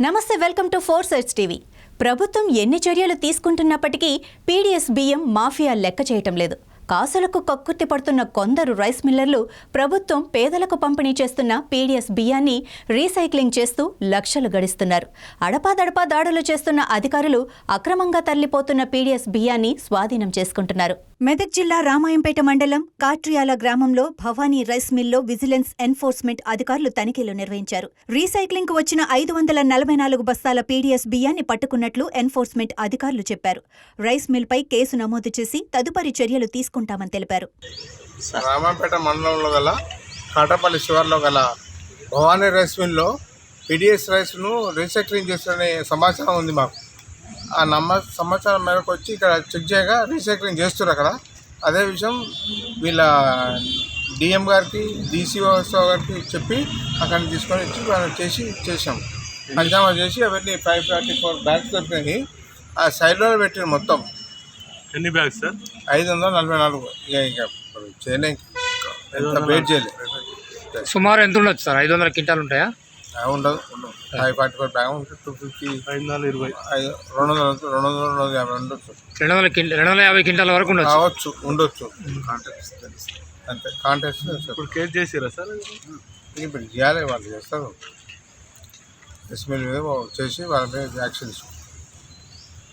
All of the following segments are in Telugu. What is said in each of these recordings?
నమస్తే, వెల్కమ్ టు 4 Sides టీవీ. ప్రభుత్వం ఎన్ని చర్యలు తీసుకుంటున్నప్పటికీ పీడీఎస్ బియ్యం మాఫియా లెక్క చేయటం లేదు. కాసులకు కక్కుర్తి పడుతున్న కొందరు రైస్ మిల్లర్లు ప్రభుత్వం పేదలకు పంపిణీ చేస్తున్న పీడీఎస్ బియ్యాన్ని రీసైక్లింగ్ చేస్తూ లక్షలు గడిస్తున్నారు. అడపాదడపా దాడులు చేస్తున్న అధికారులు అక్రమంగా తరలిపోతున్న పీడీఎస్ బియ్యాన్ని స్వాధీనం చేసుకుంటున్నారు. మెదక్ జిల్లా రామాయంపేట మండలం కాట్రియాల గ్రామంలో భవానీ రైస్ మిల్లో విజిలెన్స్ ఎన్ఫోర్స్మెంట్ అధికారులు తనిఖీలు నిర్వహించారు. రీసైక్లింగ్ కు వచ్చిన 544 బస్తాల పీడీఎస్ బియ్యాన్ని పట్టుకున్నట్లు ఎన్ఫోర్స్మెంట్ అధికారులు చెప్పారు. రైస్ మిల్ పై కేసు నమోదు చేసి తదుపరి చర్యలు తీసుకుంటామని తెలిపారు. రామాయంపేట మండలంలో గల కాటపల్లి శివార్లో గల భవానీ రైస్ మిల్లో పీడీఎస్ రైస్ను రీసైక్లింగ్ చేస్తున్న సమాచారం ఉంది మాకు. ఆ సమాచారం మేరకు వచ్చి ఇక్కడ చెక్ చేయగా రీసైక్లింగ్ చేస్తున్నారు అక్కడ. అదే విషయం వీళ్ళ డిఎం గారికి, డీసీఓ గారికి చెప్పి అక్కడిని తీసుకొని వచ్చి చేసాం. పంచామా చేసి అవన్నీ 544 బ్యాగ్స్ దొరికినాయి. ఆ సైడ్లో పెట్టిన మొత్తం ఎన్ని బ్యాగ్స్ సార్? 544. ఇక చేయలేం, వెయిట్ చేయలేదు. సుమారు ఎంత ఉండొచ్చు సార్? 500 క్వింటాలు ఉంటాయా? ఉండదు 544 బ్యాగ్ ఉంటుంది. 250, 520, 250 ఉండొచ్చు. 250 క్వింటాల వరకు ఉండొచ్చు. అంతే కాంటెస్ట్. ఇప్పుడు కేసు చేసిరా సార్? ఇప్పుడు చేయాలి, వాళ్ళు చేస్తారు. ఎస్ఎల్ మీద చేసి వాళ్ళ మీద యాక్షన్ తీసుకుంటారు.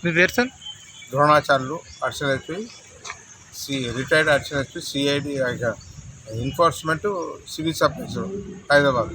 మీ పేరు sir? Dronacharyulu, additional SP, retired additional SP, CID enforcement civil supplies Hyderabad.